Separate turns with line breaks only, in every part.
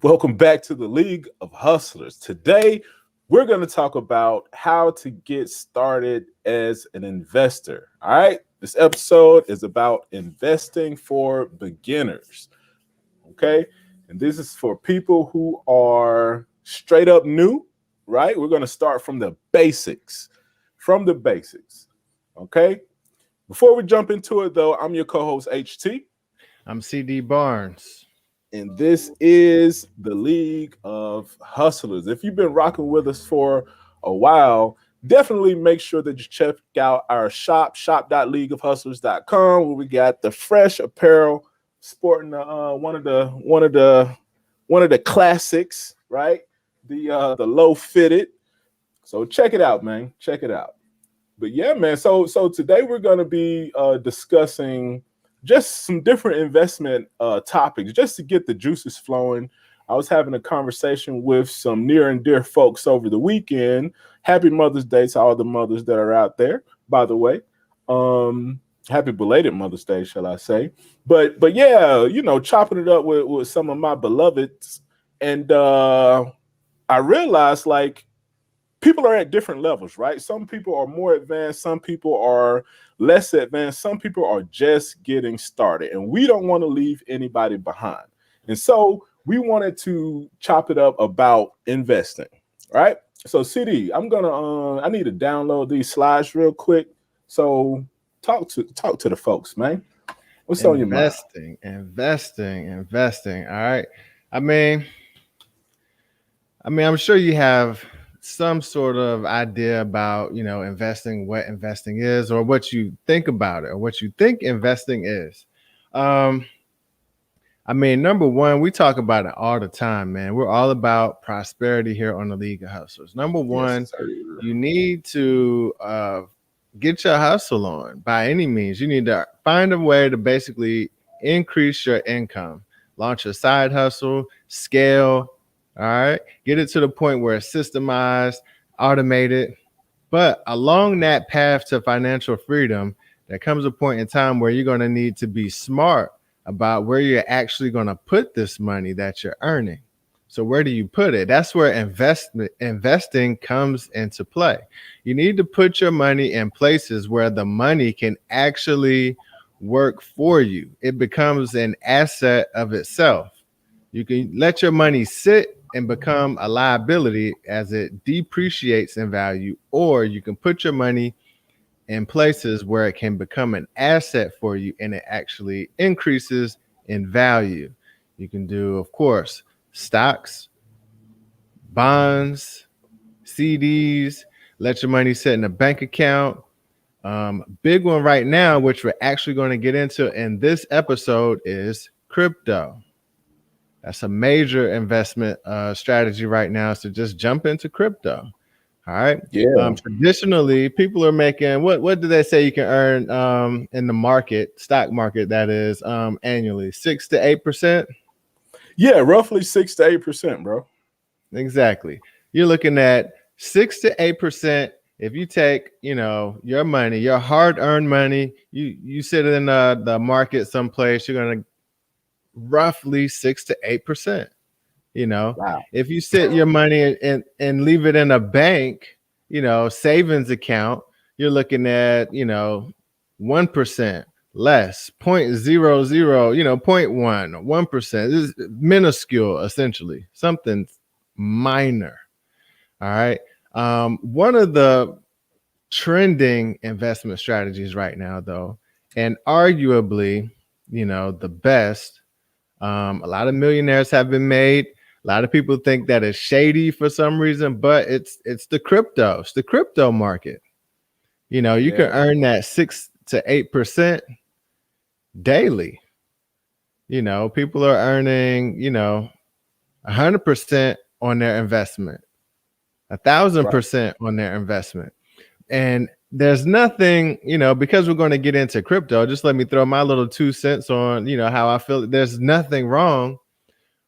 Welcome back to the League of Hustlers. Today, we're going to talk about how to get started as an investor. All right. This episode is about investing for beginners. Okay. And this is for people who are straight up new, right? We're going to start from the basics. Okay. Before we jump into it, though, I'm your co host, HT.
I'm CD Barnes.
And this is the League of Hustlers. If you've been rocking with us for a while, definitely make sure that you check out our shop.leagueofhustlers.com, where we got the fresh apparel sporting one of the classics, right? The low fitted. So check it out, man. Check it out. But yeah, man. So today we're going to be discussing just some different investment topics, just to get the juices flowing. I was having a conversation with some near and dear folks over the weekend. Happy Mother's Day to all the mothers that are out there, by the way. Happy belated Mother's Day, shall I say. But yeah, chopping it up with some of my beloveds. And I realized, like, people are at different levels, right? Some people are more advanced. Some people are less advanced. Some people are just getting started. And we don't want to leave anybody behind. And so we wanted to chop it up about investing, right? So CD, I need to download these slides real quick. So talk to the folks, man. What's on your mind?
Investing. All right. I mean, I'm sure you have some sort of idea about, investing, what investing is, or what you think about it, or what you think investing is. Number one, we talk about it all the time, man. We're all about prosperity here on the League of Hustlers. Number one,
Yes,
you need to get your hustle on by any means. You need to find a way to basically increase your income, launch a side hustle, scale. All right. Get it to the point where it's systemized, automated. But along that path to financial freedom, there comes a point in time where you're going to need to be smart about where you're actually going to put this money that you're earning. So where do you put it? That's where investing comes into play. You need to put your money in places where the money can actually work for you. It becomes an asset of itself. You can let your money sit and become a liability as it depreciates in value, or you can put your money in places where it can become an asset for you and it actually increases in value. You can do, of course, stocks, bonds, CDs, let your money sit in a bank account. Big one right now, which we're actually going to get into in this episode, is crypto. That's a major investment strategy right now. So just jump into crypto. All right.
Yeah.
Traditionally, people are making what do they say you can earn in the stock market, that is, annually? 6 to 8%.
Yeah, roughly 6 to 8%, bro.
Exactly. You're looking at 6 to 8%. If you take, your money, your hard-earned money, you sit in the market someplace, you're gonna roughly 6 to 8%.
Wow.
If you sit your money and leave it in a bank, savings account, you're looking at 1% less, 0.00, 0.1, 1%. This is minuscule, essentially, something minor. All right. One of the trending investment strategies right now, though, and arguably, the best. A lot of millionaires have been made. A lot of people think that it's shady for some reason, but it's the crypto market. You can earn that 6 to 8% daily. People are earning, 100% on their investment, 1,000% on their investment. And there's nothing, because we're going to get into crypto, just let me throw my little 2 cents on, how I feel. There's nothing wrong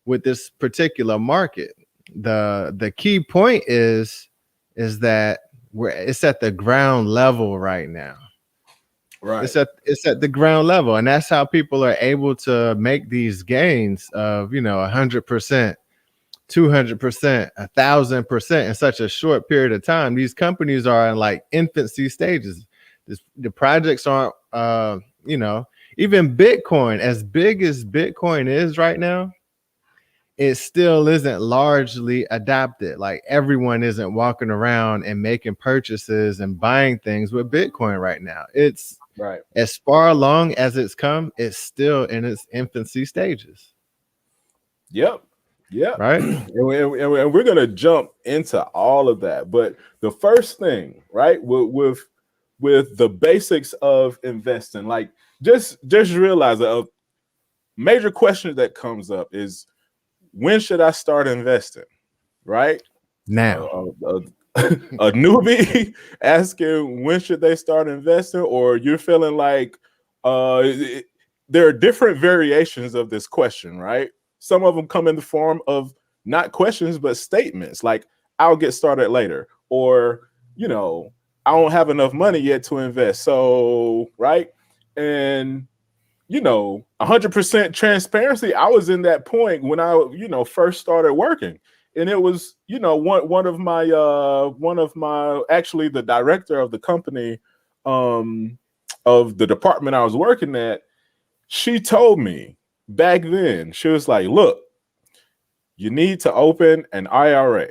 with this particular market. The key point is that it's at the ground level right now.
Right.
It's at the ground level. And that's how people are able to make these gains of, 100%, 200%, 1,000% in such a short period of time. These companies are in like infancy stages. The projects aren't, even Bitcoin, as big as Bitcoin is right now, it still isn't largely adopted. Like everyone isn't walking around and making purchases and buying things with Bitcoin right now. It's
right.
As far along as it's come, it's still in its infancy stages.
Yep. Yep.
Right.
And we're going to jump into all of that. But the first thing, right, with the basics of investing, like just realize that a major question that comes up is, when should I start investing? Right
Now.
A newbie asking when should they start investing, or you're feeling like there are different variations of this question, right? Some of them come in the form of not questions but statements, like I'll get started later, or I don't have enough money yet to invest, so right. And 100% transparency, I was in that point when I first started working. And it was, one of my actually the director of the company, of the department I was working at, she told me back then, she was like, look, you need to open an IRA.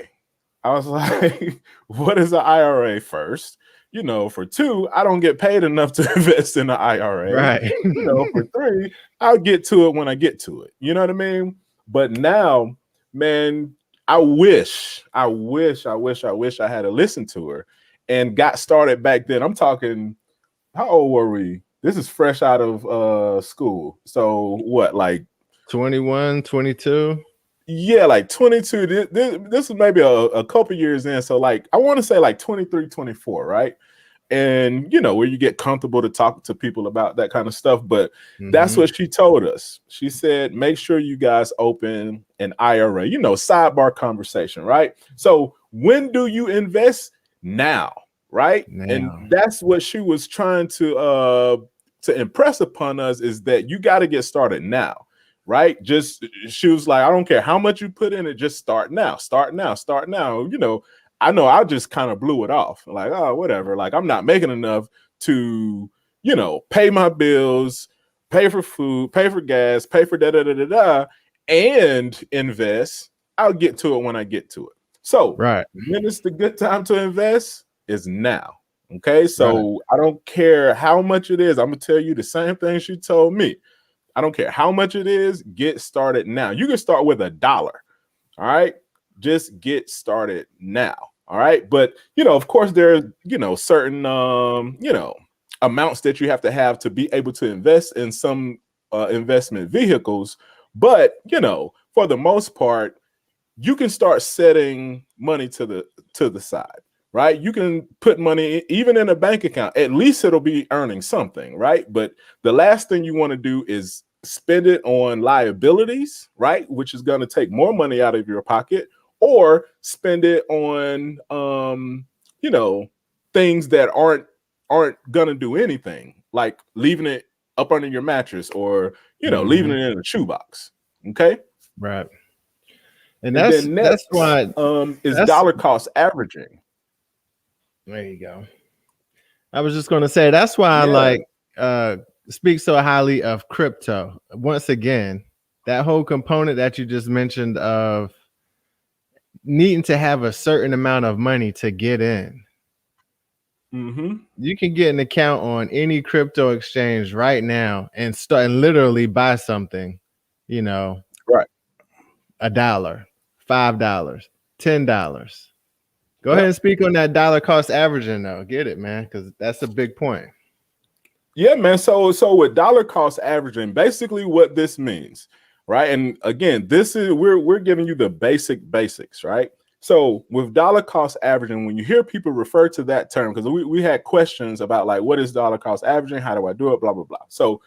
I was like, what is an IRA first? For two, I don't get paid enough to invest in an IRA.
Right.
For three, I'll get to it when I get to it. You know what I mean? But now, man, I wish I had listened to her and got started back then. I'm talking, how old were we? This is fresh out of school. So what, like
21, 22?
Yeah, like 22. This is maybe a couple years in. So like, I want to say like 23, 24, right? And where you get comfortable to talk to people about that kind of stuff. But that's what she told us. She said, make sure you guys open an IRA, sidebar conversation, right? So when do you invest? Now, right?
Now.
And that's what she was trying to impress upon us, is that you got to get started now. Right? She was like, I don't care how much you put in it, just start now. I know I just kind of blew it off. Like, oh, whatever. Like, I'm not making enough to, pay my bills, pay for food, pay for gas, pay for da, and invest. I'll get to it when I get to it. So
right.
When it's the good time to invest is now. Okay. So I don't care how much it is. I'm going to tell you the same thing she told me. I don't care how much it is, get started now. You can start with $1. All right. Just get started now. All right. But, of course, there are, certain, amounts that you have to be able to invest in some investment vehicles. But, for the most part, you can start setting money to the side. Right. You can put money even in a bank account. At least it'll be earning something. Right. But the last thing you want to do is spend it on liabilities, right? Which is going to take more money out of your pocket, or spend it on, things that aren't going to do anything, like leaving it up under your mattress, or, leaving it in a shoebox. Okay.
Right. And that's why
is dollar cost averaging.
There you go. I was just going to say, that's why I like speak so highly of crypto. Once again, that whole component that you just mentioned of needing to have a certain amount of money to get in. You can get an account on any crypto exchange right now and start and literally buy something,
right?
$1, $5, $10. Go ahead and speak on that dollar cost averaging though. Get it, man, because that's a big point.
Yeah, man. So with dollar cost averaging, basically what this means, right? And again, this is we're giving you the basics, right? So with dollar cost averaging, when you hear people refer to that term, because we had questions about like, what is dollar cost averaging? How do I do it? Blah, blah, blah. So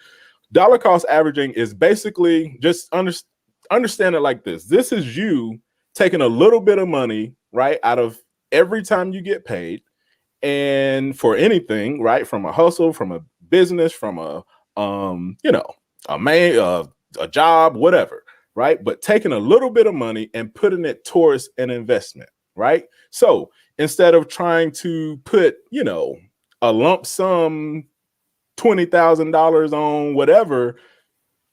dollar cost averaging is basically just understand it like this. This is you taking a little bit of money, right, out of every time you get paid, and for anything, right, from a hustle, from a business, from a job, whatever. right? But taking a little bit of money and putting it towards an investment, right? So instead of trying to put, a lump sum $20,000 on whatever,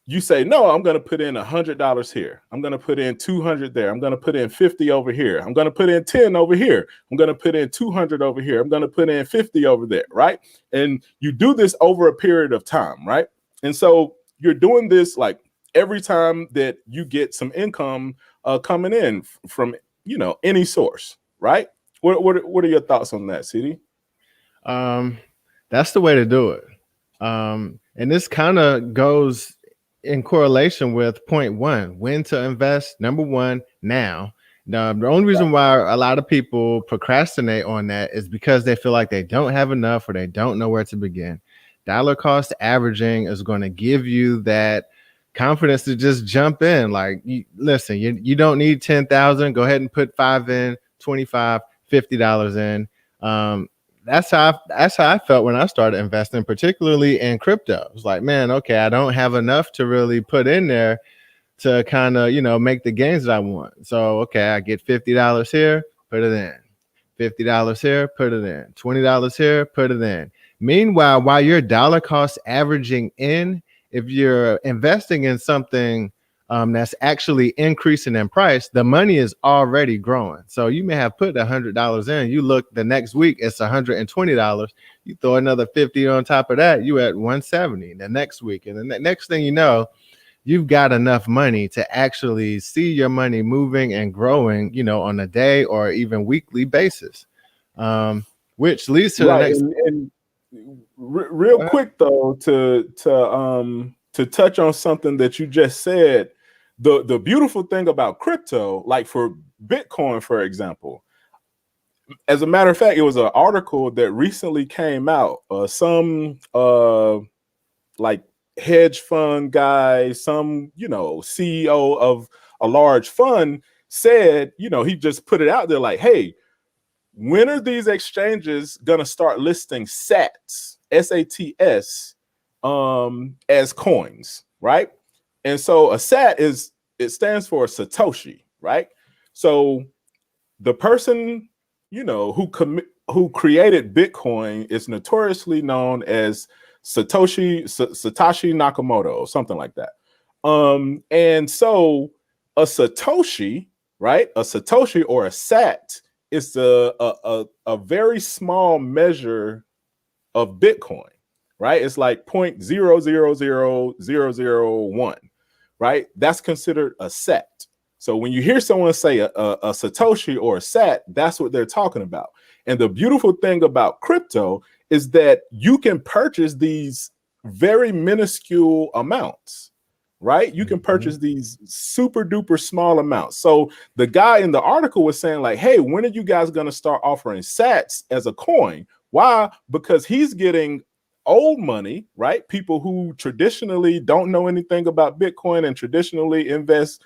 you say, no, I'm going to put in $100 here. I'm going to put in 200 there. I'm going to put in 50 over here. I'm going to put in 10 over here. I'm going to put in 200 over here. I'm going to put in 50 over there, right? And you do this over a period of time, right? And so you're doing this like every time that you get some income coming in from, any source, right? What are your thoughts on that, CD?
That's the way to do it. And this kind of goes in correlation with point one, when to invest. Number one, now. Now, the only reason why a lot of people procrastinate on that is because they feel like they don't have enough or they don't know where to begin. Dollar cost averaging is going to give you that confidence to just jump in. Like, listen, you don't need 10,000. Go ahead and put 5 in, 25, $50 in. That's how I felt when I started investing, particularly in crypto. It was like, man, okay, I don't have enough to really put in there to kind of, make the gains that I want. So, okay, I get $50 here, put it in. $50 here, put it in. $20 here, put it in. Meanwhile, while you're dollar cost averaging in, if you're investing in something that's actually increasing in price, the money is already growing. So you may have put $100 in. You look the next week, it's $120. You throw another 50 on top of that, you at 170 the next week. And the next thing you know, you've got enough money to actually see your money moving and growing, on a day or even weekly basis. Which leads to the next.
And real quick though, to touch on something that you just said, the beautiful thing about crypto, like for Bitcoin, for example, as a matter of fact, it was an article that recently came out. Some like hedge fund guy, some CEO of a large fund said, he just put it out there like, hey, when are these exchanges gonna start listing SATs, SATS, as coins, right? And so a SAT it stands for Satoshi, right? So the person, who created Bitcoin is notoriously known as Satoshi Nakamoto or something like that. And so a Satoshi, right? A Satoshi or a SAT is a very small measure of Bitcoin, right? It's like 0.000001, right? That's considered a SAT. So when you hear someone say a Satoshi or a SAT, that's what they're talking about. And the beautiful thing about crypto is that you can purchase these very minuscule amounts, right? You can purchase these super duper small amounts. So the guy in the article was saying like, hey, when are you guys going to start offering sats as a coin? Why? Because he's getting old money, right? People who traditionally don't know anything about Bitcoin and traditionally invest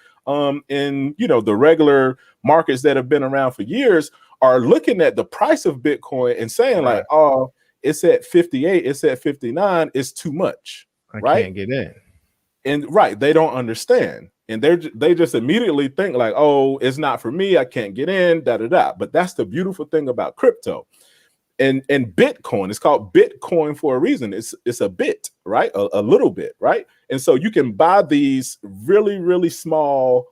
in, the regular markets that have been around for years are looking at the price of Bitcoin and saying like, oh, it's at 58, it's at 59, it's too much.
I can't get in.
And they don't understand. And they just immediately think like, oh, it's not for me, I can't get in, da. But that's the beautiful thing about crypto. And Bitcoin, it's called Bitcoin for a reason. It's a bit, right? A little bit, right? And so you can buy these really, really small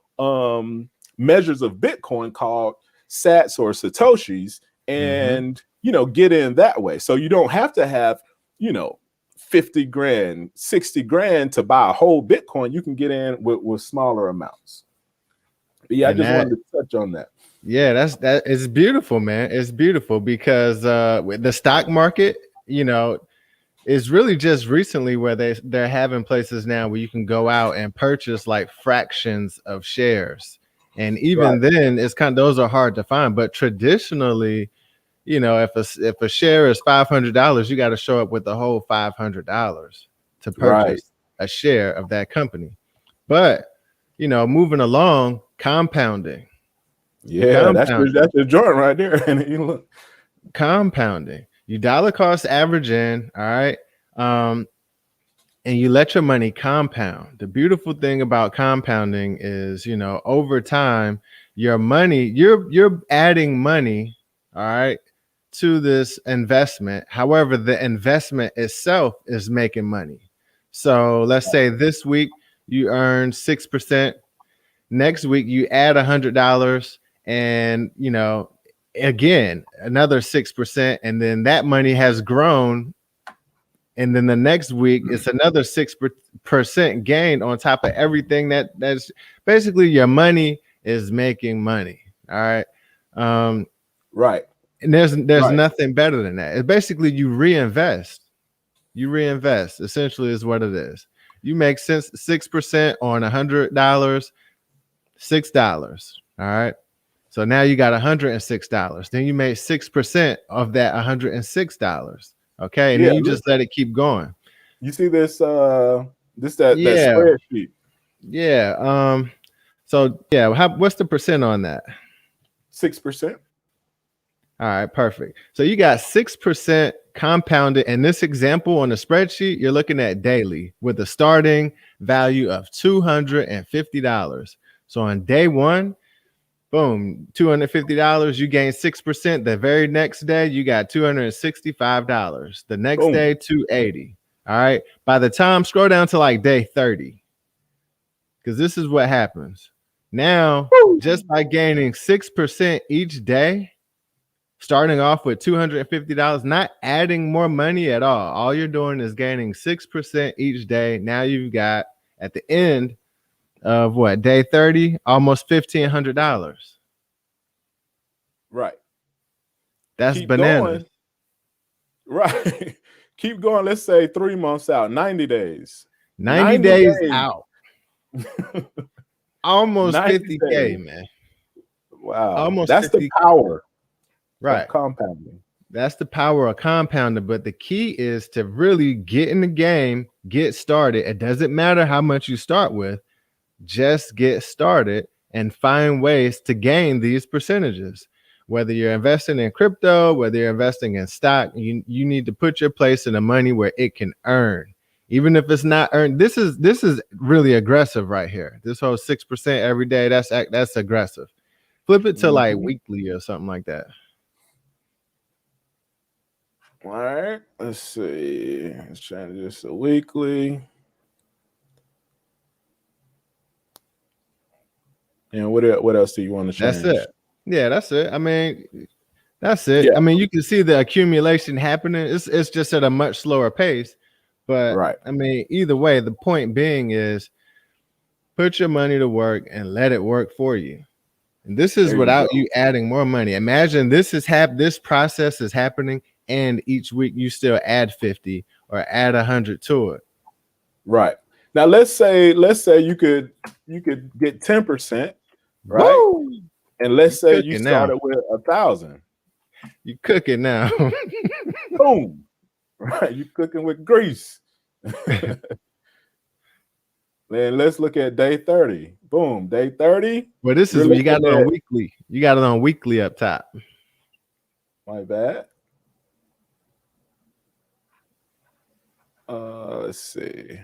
measures of Bitcoin called sats or satoshis and get in that way. So you don't have to have 50 grand, 60 grand to buy a whole Bitcoin. You can get in with smaller amounts. But yeah, I just wanted to touch on that.
Yeah, that is beautiful, man. It's beautiful because the stock market, is really just recently where they're having places now where you can go out and purchase like fractions of shares. And even then, it's those are hard to find. But traditionally, if a share is $500, you got to show up with the whole $500 to purchase a share of that company. But moving along, compounding.
Yeah, that's your joint right there. And you look,
compounding. You dollar cost average in, all right. and you let your money compound. The beautiful thing about compounding is, over time, your money, you're adding money, all right, to this investment. However, the investment itself is making money. So let's say this week you earn 6%. Next week you add $100, and again another 6%, and then that money has grown, and then the next week it's another 6% gain on top of everything that's basically your money is making money. All right.
Right.
And there's
Right.
nothing better than that. It's basically you reinvest. You reinvest essentially is what it is. You make 6% on $100, $6. All right. So now you got $106. Then you made 6% of that $106. Okay. And
Yeah.
then you just let it keep going.
You see this that
Yeah.
spreadsheet.
Yeah. So yeah, what's the percent on that?
6%.
All right, perfect. So you got 6% compounded. In this example on the spreadsheet, you're looking at daily with a starting value of $250. So on day one, boom, $250, you gain 6%. The very next day, you got $265. The next
Boom.
day, $280. All right. By the time, scroll down to like day 30, because this is what happens. Now, just by gaining 6% each day, starting off with $250, not adding more money at all you're doing is gaining 6% each day. Now you've got, at the end of day 30, almost $1,500.
Right.
That's
Keep
bananas.
going. Right. Keep going. Let's say 3 months out, 90 days.
90 days out. Almost 50K,
days.
man.
Wow.
Almost
That's
50K.
the power
Right.
of compounding.
That's the power of compounding. But the key is to really get in the game, get started. It doesn't matter how much you start with. Just get started and find ways to gain these percentages. Whether you're investing in crypto, whether you're investing in stock, you need to put your place in the money where it can earn. Even if it's not earned, this is really aggressive right here. This whole 6% every day, that's aggressive. Flip it to like weekly or something like that.
All right. Let's see. Let's change this to weekly. And what else do you want to change?
That's it. Yeah, that's it. I mean, that's it.
Yeah.
I mean, you can see the accumulation happening. It's just at a much slower pace. But
right.
I mean, either way, the point being is put your money to work and let it work for you. And this is without you adding more money. Imagine this process is happening, and each week you still add 50 or add 100 to it.
Right. Now let's say you could get 10%, right? Woo! And let's say you started with 1,000.
You cooking now.
Boom. Right. You cooking with grease. Then let's look at day 30. Boom. Day 30.
Well, this is you got it on weekly. You got it on weekly up top.
My bad. Let's see.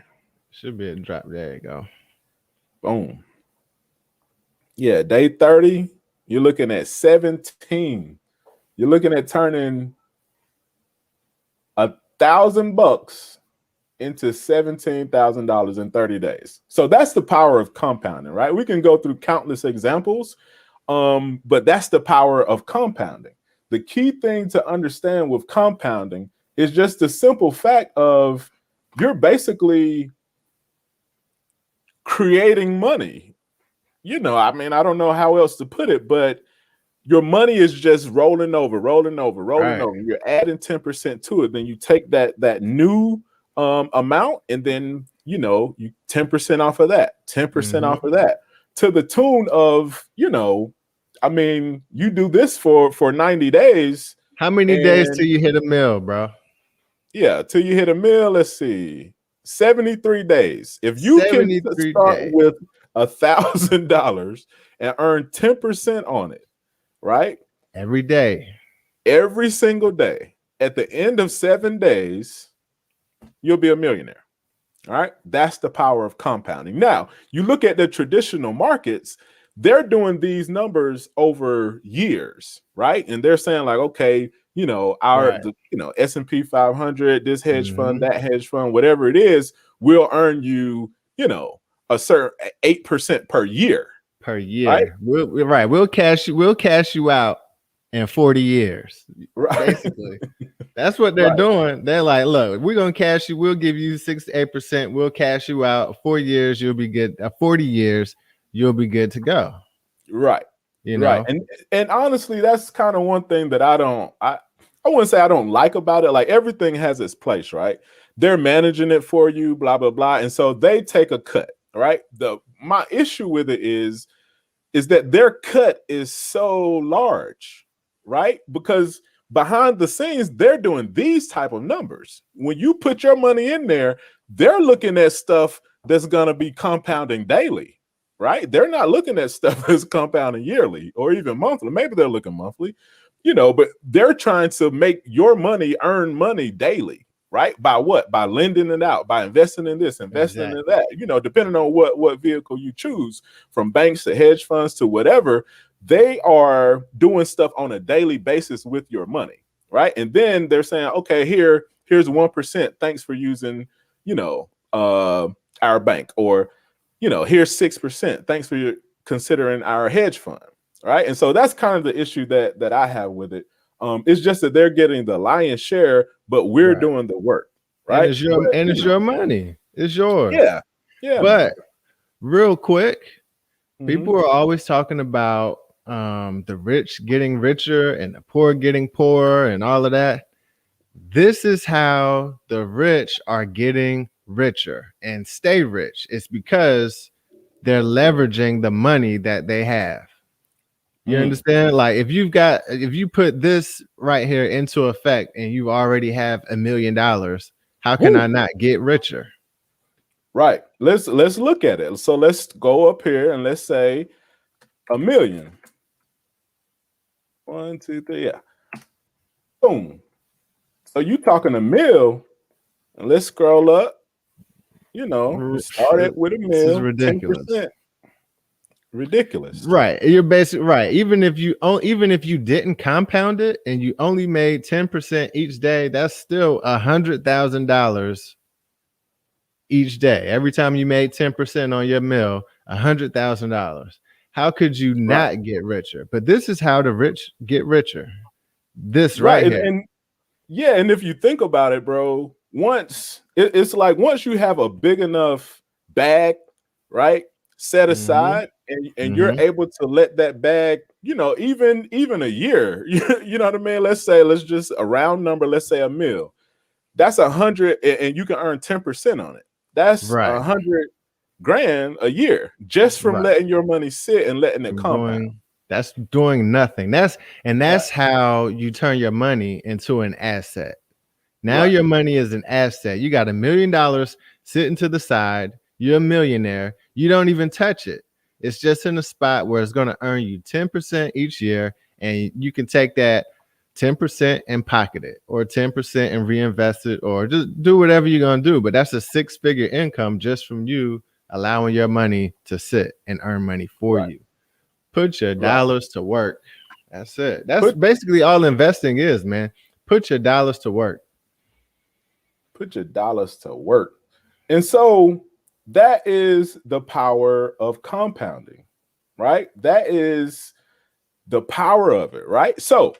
Should be a drop. There you go.
Boom. Yeah, day 30. You're looking at 17. You're looking at turning $1,000 into $17,000 in 30 days. So that's the power of compounding, right? We can go through countless examples, but that's the power of compounding. The key thing to understand with compounding is just the simple fact of you're basically creating money. I mean, I don't know how else to put it, but your money is just rolling over. You're adding 10% to it. Then you take that new amount, and then you 10% off of that, 10% off of that, to the tune of I mean, you do this for 90 days.
How many days till you hit a mill, bro?
Yeah, till you hit a mill. Let's see, 73 days. If you can start with $1,000 and earn 10% on it, right?
Every day.
Every single day. At the end of 7 days, you'll be a millionaire. All right. That's the power of compounding. Now, you look at the traditional markets, they're doing these numbers over years, right? And they're saying like, okay,
Right.
S&P 500, this hedge fund,
Mm-hmm.
that hedge fund, whatever it is, will earn you, a certain 8% per year,
Per
right?
year. We'll cash you out in 40 years.
Right.
Basically. That's what they're
Right.
doing. They're like, look, we're gonna cash you. We'll give you 6 to 8%. We'll cash you out. 4 years, you'll be good. 40 years, you'll be good to go.
Right.
You
Right.
know,
And honestly, that's kind of one thing that I wouldn't say I don't like about it. Like everything has its place, right? They're managing it for you, blah, blah, blah. And so they take a cut, right? My issue with it is that their cut is so large, right? Because behind the scenes, they're doing these type of numbers. When you put your money in there, they're looking at stuff that's going to be compounding daily, right? They're not looking at stuff that's compounding yearly or even monthly. Maybe they're looking monthly, but they're trying to make your money earn money daily. Right? By what? By lending it out, by investing in this, investing in
exactly.
that, depending on what vehicle you choose, from banks to hedge funds to whatever, they are doing stuff on a daily basis with your money, right? And then they're saying, okay, here's 1%. Thanks for using, our bank, or here's 6%. Thanks for considering our hedge fund, right? And so that's kind of the issue that I have with it. It's just that they're getting the lion's share, but we're
Right.
doing the work,
And
right?
it's your money. It's yours.
Yeah, yeah, man.
But real quick,
Mhm.
people are always talking about the rich getting richer and the poor getting poorer and all of that. This is how the rich are getting richer and stay rich. It's because they're leveraging the money that they have. You
Mm.
understand? Like if you put this right here into effect and you already have $1 million, how can
Woo.
I not get richer?
Right. Let's look at it. So let's go up here and let's say a million. 1, 2, 3. Yeah. Boom. So you talking a mil, and let's scroll up. Start it with a
This is
mil,
ridiculous.
10%. Ridiculous.
Right. You're basically right. Even if you didn't compound it and you only made 10% each day, that's still $100,000 each day. Every time you made 10% on your mill, $100,000. How could you
Right.
not get richer? But this is how the rich get richer. This
Right.
right
And,
here.
and yeah, and if you think about it, bro, it's like once you have a big enough bag, right, set
Mm-hmm.
aside, and you're
Mm-hmm.
able to let that bag, even a year, you know what I mean? Let's just a round number, let's say a mil. That's 100, and you can earn 10% on it. That's
Right.
100 grand a year just from
Right.
letting your money sit and letting it
From
compound.
that's doing nothing. That's
Right,
how you turn your money into an asset. Now
right,
your money is an asset. You got $1 million sitting to the side. You're a millionaire. You don't even touch it. It's just in a spot where it's going to earn you 10% each year. And you can take that 10% and pocket it, or 10% and reinvest it, or just do whatever you're going to do. But that's a 6-figure income just from you allowing your money to sit and earn money for
right,
you. Put your
right.
dollars to work. That's it. That's
Put
basically all investing is, man. Put your dollars to work.
put your dollars to work. And so that is the power of compounding, right? That is the power of it, right? So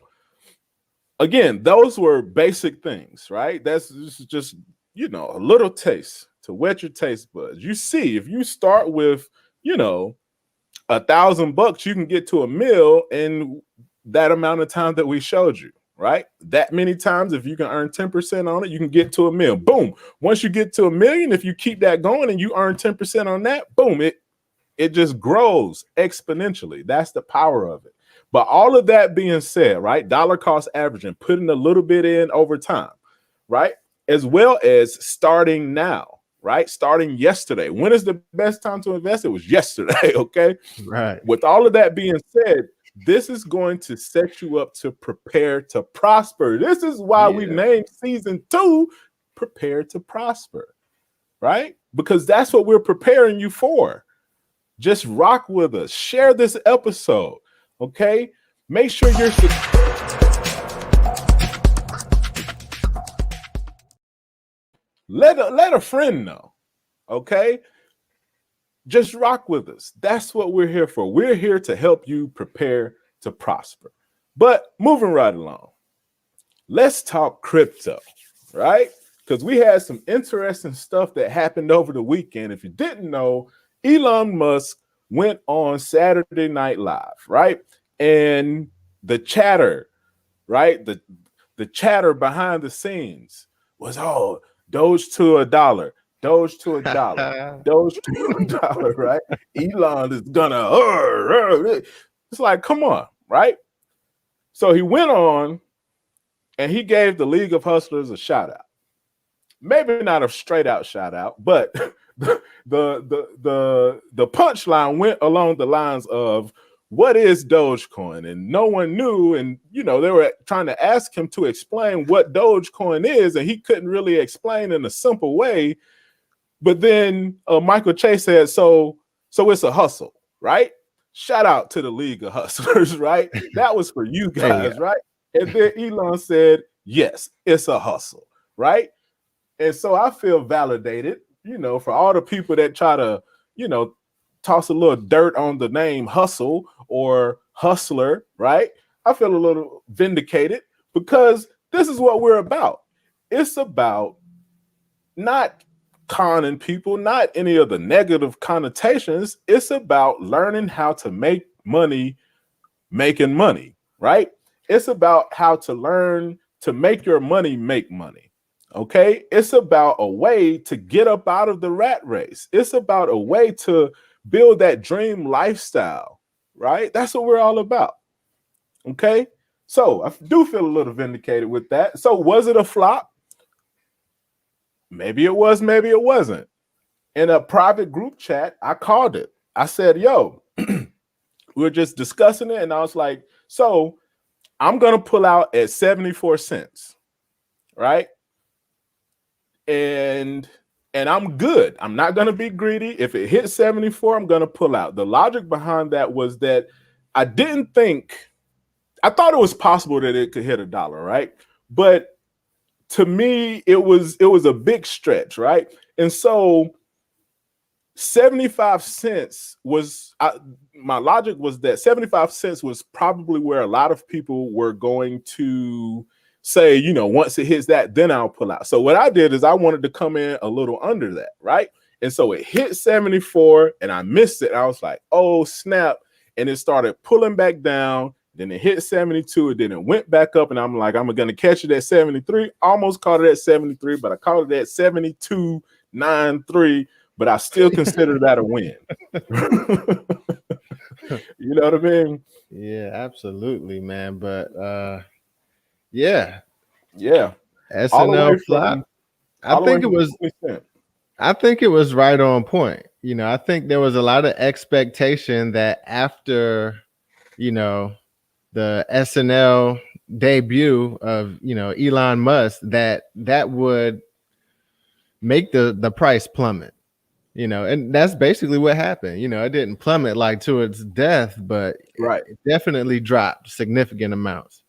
again, those were basic things, right? This is just, a little taste to whet your taste buds. You see, if you start with, you know, $1,000, you can get to a mil in that amount of time that we showed you, right? That many times, if you can earn 10% on it, you can get to a mil. Boom. Once you get to a million, if you keep that going and you earn 10% on that, boom, it just grows exponentially. That's the power of it. But all of that being said, right? Dollar cost averaging, putting a little bit in over time, right? As well as starting now, right? Starting yesterday. When is the best time to invest? It was yesterday, okay?
Right.
With all of that being said, this is going to set you up to prepare to prosper. This is why we've
Yeah.
named season 2 Prepare to Prosper. right? Because that's what we're preparing you for. Just rock with us. Share this episode, okay? Make sure you're let a friend know, okay? Just rock with us. That's what we're here for. We're here to help you prepare to prosper. But moving right along, let's talk crypto, right? Because we had some interesting stuff that happened over the weekend. If you didn't know, Elon Musk went on Saturday Night Live, right? And the chatter, right? The chatter behind the scenes was, oh, Doge to $1, Doge to $1, Doge to $1, right? Elon is gonna, it's like, come on, right? So he went on and he gave the League of Hustlers a shout out. Maybe not a straight out shout out, but the punchline went along the lines of, what is Dogecoin? And no one knew. And, you know, they were trying to ask him to explain what Dogecoin is, and he couldn't really explain in a simple way. But then Michael Chase said, so it's a hustle, right? Shout out to the League of Hustlers, right? That was for you guys, yeah. Right? And then Elon said, yes, it's a hustle, right? And so I feel validated, you know, for all the people that try to, you know, toss a little dirt on the name hustle or hustler, right? I feel a little vindicated because this is what we're about. It's about not conning people, not any of the negative connotations. It's about learning how to make money, making money, right? It's about how to learn to make your money make money. Okay, it's about a way to get up out of the rat race. It's about a way to build that dream lifestyle, right? That's what we're all about. Okay, so I do feel a little vindicated with that. So was it a flop? Maybe it was, maybe it wasn't. In a private group chat, I called it. I said, yo, we're just discussing it. And I was like, so I'm going to pull out at 74 cents, right? And I'm good. I'm not going to be greedy. If it hits 74, I'm going to pull out. The logic behind that was that I thought it was possible that it could hit $1, right? But to me, it was a big stretch, right? And so 75 cents was, my logic was that 75 cents was probably where a lot of people were going to say, you know, once it hits that, then I'll pull out. So what I did is I wanted to come in a little under that, right? And so it hit 74 and I missed it. I was like, oh, snap. And it started pulling back down. Then it hit 72. And then it went back up. And I'm like, I'm going to catch it at 73. Almost caught it at 73, but I caught it at 72.93. But I still consider that a win. You know what I mean?
Yeah, absolutely, man. But yeah.
SNL flop.
I think it was right on point. You know, I think there was a lot of expectation that after, you know, the SNL debut of, you know, Elon Musk, that would make the price plummet. You know, and that's basically what happened. You know, it didn't plummet like to its death, but it definitely dropped significant amounts.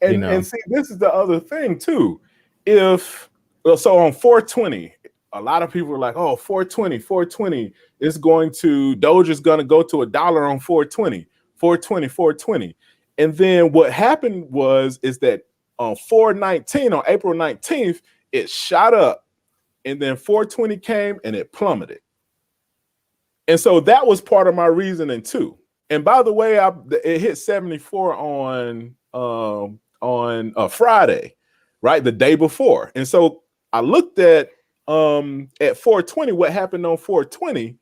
And, you know? And see, this is the other thing too. So on 420, a lot of people are like, oh, 420 is going to, Doge is going to go to $1 on 420. And then what happened is that on 4/19, on April 19th, it shot up. And then 420 came and it plummeted. And so that was part of my reasoning too. And by the way, it hit 74 on Friday, right? The day before. And so I looked at 420, what happened on 420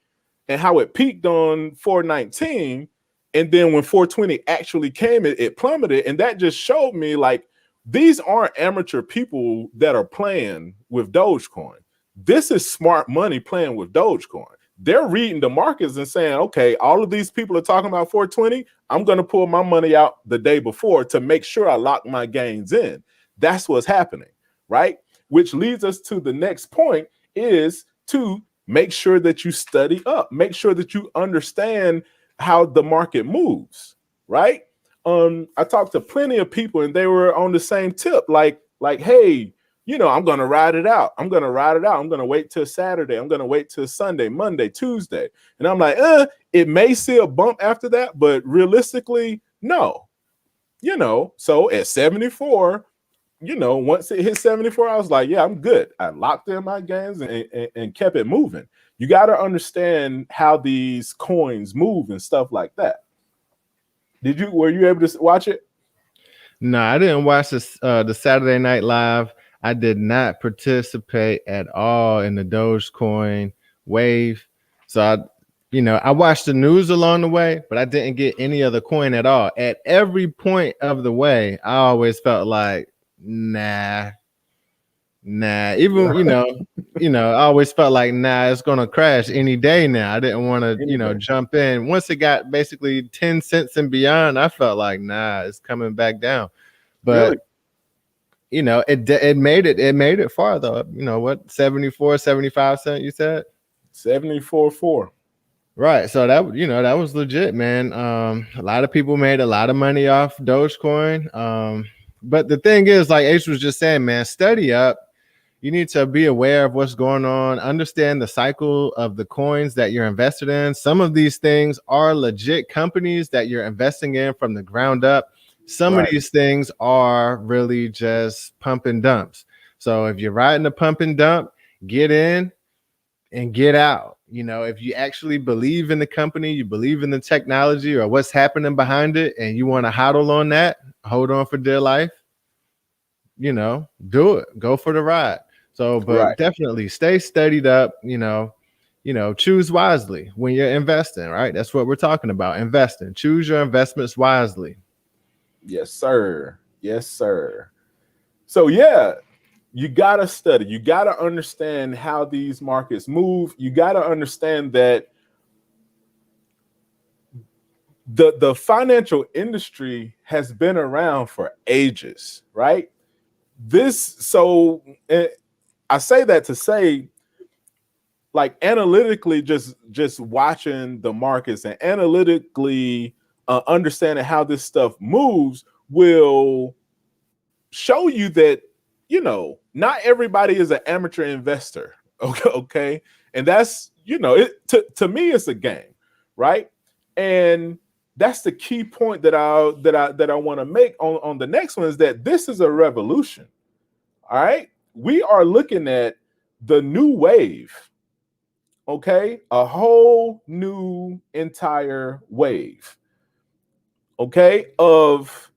and how it peaked on 4/19. And then when 420 actually came, it plummeted. And that just showed me like, these aren't amateur people that are playing with Dogecoin. This is smart money playing with Dogecoin. They're reading the markets and saying, okay, all of these people are talking about 420. I'm going to pull my money out the day before to make sure I lock my gains in. That's what's happening, right? Which leads us to the next point is Two, make sure that you study up. Make sure that you understand how the market moves, right? I talked to plenty of people and they were on the same tip, like, hey, I'm gonna ride it out. I'm gonna ride it out. I'm gonna wait till Saturday. I'm gonna wait till Sunday, Monday, Tuesday. And I'm like, it may see a bump after that, but realistically, no. So at 74, once it hit 74, I was like, yeah, I'm good. I locked in my gains and kept it moving. You got to understand how these coins move and stuff like that. Were you able to watch it?
No, I didn't watch the Saturday Night Live. I did not participate at all in the Dogecoin wave. So I watched the news along the way, but I didn't get any other coin at all. At every point of the way, I always felt like, nah. Even I always felt like, nah, it's gonna crash any day now. I didn't want to, jump in. Once it got basically 10 cents and beyond, I felt like, nah, it's coming back down. But
really?
it made it far though. What, 74, 75 cents you said?
74.4.
Right. So that was legit, man. A lot of people made a lot of money off Dogecoin. But the thing is, like H was just saying, man, study up. You need to be aware of what's going on, understand the cycle of the coins that you're invested in. Some of these things are legit companies that you're investing in from the ground up. Some of these things are really just pump and dumps. So if you're riding the pump and dump, get in and get out. If you actually believe in the company, you believe in the technology or what's happening behind it, and you want to hodl on that, hold on for dear life, do it. Go for the ride. So, but definitely stay studied up, choose wisely when you're investing, right? That's what we're talking about. Investing. Choose your investments wisely.
Yes, sir. Yes, sir. So yeah, you got to study. You got to understand how these markets move. You got to understand that the financial industry has been around for ages, right? I say that to say, like, analytically, just watching the markets and analytically understanding how this stuff moves will show you that not everybody is an amateur investor. Okay, and that's it. To me, it's a game, right? And that's the key point that I want to make on the next one, is that this is a revolution. All right, we are looking at the new wave. Okay, a whole new entire wave. Okay, of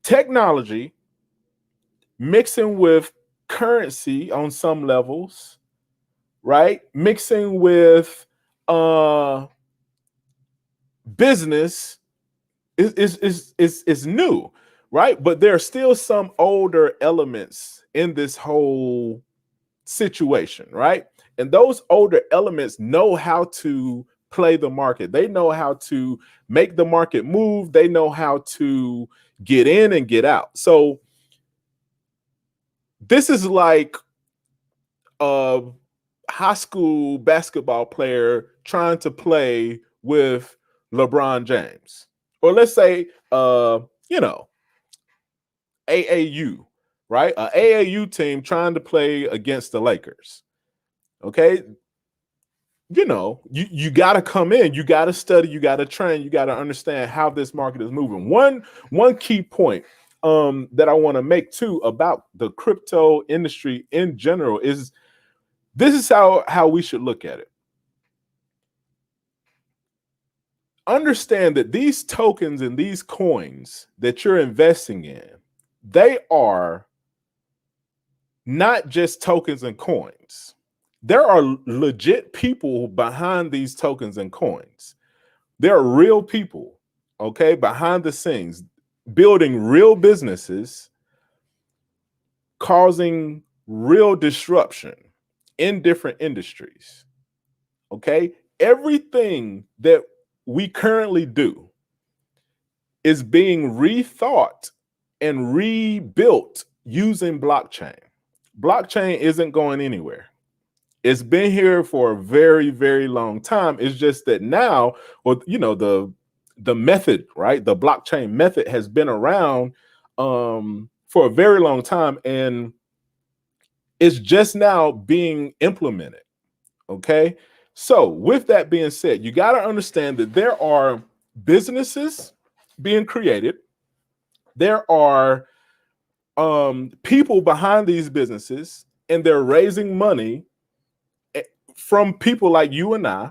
technology mixing with currency on some levels, right? Mixing with business is new, right? But there are still some older elements in this whole situation, right? And those older elements know how to play the market. They know how to make the market move. They know how to get in and get out. So this is like a high school basketball player trying to play with LeBron James. Or let's say AAU, right? A AAU team trying to play against the Lakers. Okay? You got to come in, you got to study, you got to train, you got to understand how this market is moving. One key point that I want to make too about the crypto industry in general is this is how we should look at it. Understand that these tokens and these coins that you're investing in, they are not just tokens and coins. There are legit people behind these tokens and coins. There are real people, okay, behind the scenes, building real businesses, causing real disruption in different industries. Okay, everything that we currently do is being rethought and rebuilt using blockchain. Blockchain isn't going anywhere. It's been here for a very, very long time. It's just that now, well, the method, right? The blockchain method has been around for a very long time, and it's just now being implemented. Okay. So, with that being said, you got to understand that there are businesses being created. There are people behind these businesses, and they're raising money from people like you and I.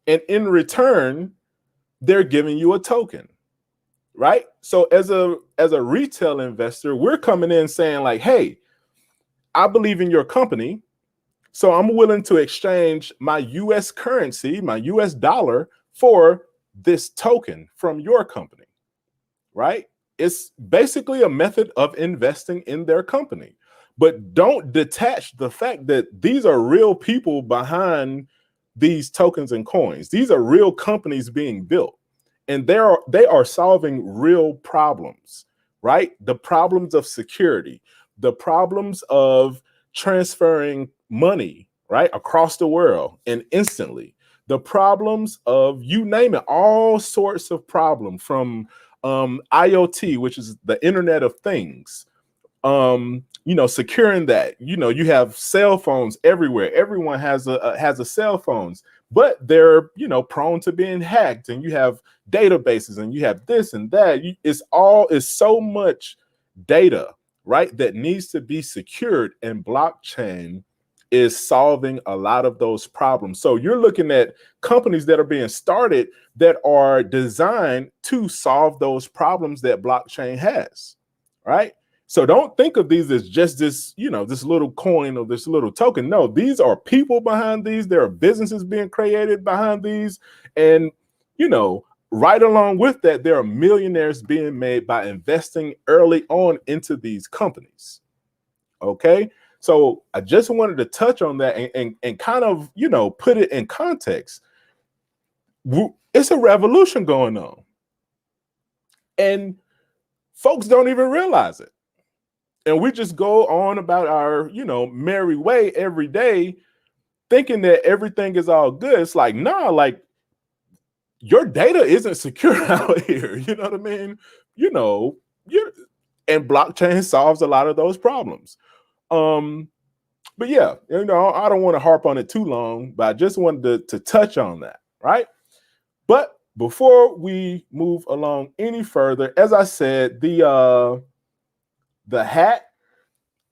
And in return, they're giving you a token, right? So as a retail investor, we're coming in saying like, hey, I believe in your company, so I'm willing to exchange my US currency, my US dollar, for this token from your company, right? It's basically a method of investing in their company. But don't detach the fact that these are real people behind these tokens and coins. These are real companies being built, and they are solving real problems, right? The problems of security, the problems of transferring money, right, across the world and instantly, the problems of, you name it, all sorts of problems, from IoT, which is the Internet of Things, securing that. You have cell phones everywhere. Everyone has a cell phones, but they're prone to being hacked, and you have databases, and you have this and that. It's so much data, right, that needs to be secured, and blockchain is solving a lot of those problems. So you're looking at companies that are being started that are designed to solve those problems that blockchain has, right? So don't think of these as just this, this little coin or this little token. No, these are people behind these. There are businesses being created behind these. And, right along with that, there are millionaires being made by investing early on into these companies. Okay. So I just wanted to touch on that and kind of, put it in context. It's a revolution going on, and folks don't even realize it. And we just go on about our, merry way every day, thinking that everything is all good. It's like, nah, like, your data isn't secure out here. You know what I mean? And blockchain solves a lot of those problems. But yeah, I don't want to harp on it too long, but I just wanted to touch on that, right? But before we move along any further, as I said, the hat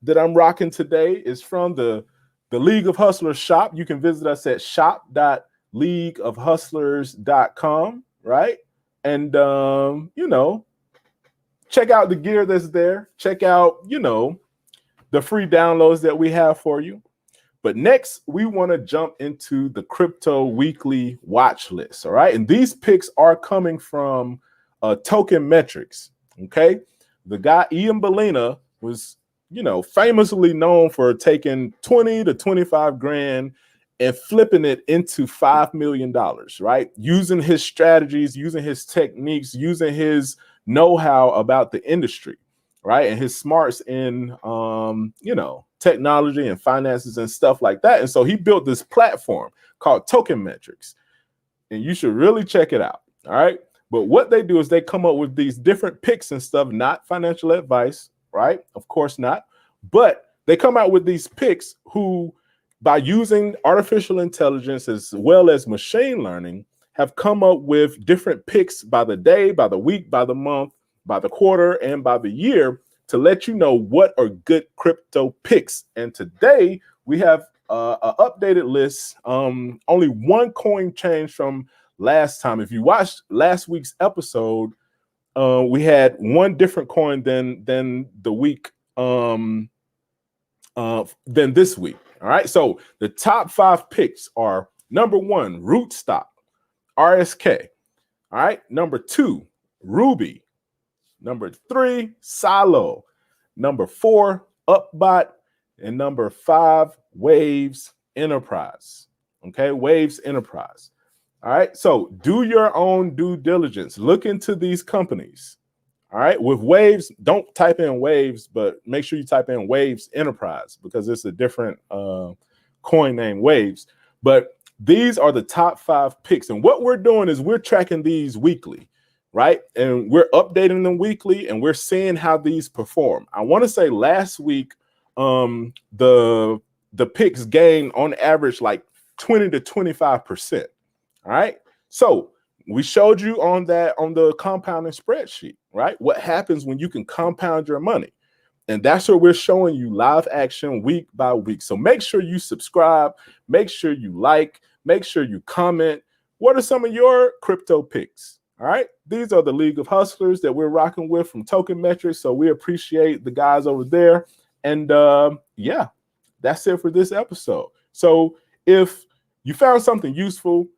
that I'm rocking today is from the League of Hustlers shop. You can visit us at shop.leagueofhustlers.com, right? And check out the gear that's there. Check out, the free downloads that we have for you. But next, we want to jump into the crypto weekly watch list. All right. And these picks are coming from Token Metrics. Okay. The guy, Ian Bellina, was, famously known for taking 20 to 25 grand and flipping it into $5 million, right? Using his strategies, using his techniques, using his know-how about the industry, right? And his smarts in, technology and finances and stuff like that. And so he built this platform called Token Metrics, and you should really check it out. All right. But what they do is they come up with these different picks and stuff, not financial advice, right? Of course not. But they come out with these picks who, by using artificial intelligence as well as machine learning, have come up with different picks by the day, by the week, by the month, by the quarter, and by the year, to let you know what are good crypto picks. And today we have an updated list. Only one coin changed from last time. If you watched last week's episode, we had one different coin than the week than this week. All right. So the top 5 picks are: number 1, Rootstock, RSK. All right. Number 2, Ruby. Number 3, Silo. Number 4, Upbot. And number 5, Waves Enterprise. Okay, Waves Enterprise. All right, so do your own due diligence. Look into these companies. All right, with Waves, don't type in Waves, but make sure you type in Waves Enterprise, because it's a different coin named Waves. But these are the top 5 picks. And what we're doing is we're tracking these weekly, right? And we're updating them weekly, and we're seeing how these perform. I want to say last week, the picks gained on average like 20 to 25%. All right. So we showed you on the compounding spreadsheet, right? What happens when you can compound your money. And that's what we're showing you live action week by week. So make sure you subscribe, make sure you like, make sure you comment. What are some of your crypto picks? All right. These are the League of Hustlers that we're rocking with from Token Metrics. So we appreciate the guys over there. And yeah, that's it for this episode. So if you found something useful,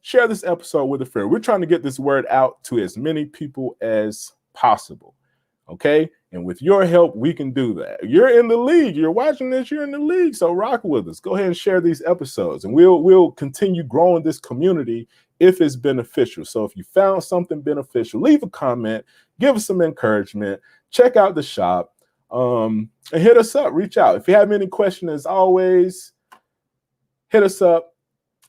share this episode with a friend. We're trying to get this word out to as many people as possible. Okay. And with your help, we can do that. You're in the league. You're watching this. You're in the league. So rock with us. Go ahead and share these episodes, and we'll continue growing this community if it's beneficial. So if you found something beneficial, leave a comment, give us some encouragement, check out the shop, and hit us up. Reach out. If you have any questions, as always, hit us up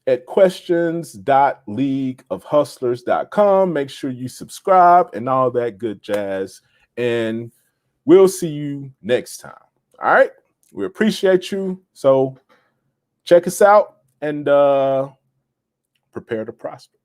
at questions.leagueofhustlers.com. Make sure you subscribe and all that good jazz. And we'll see you next time. All right. We appreciate you. So check us out and prepare to prosper.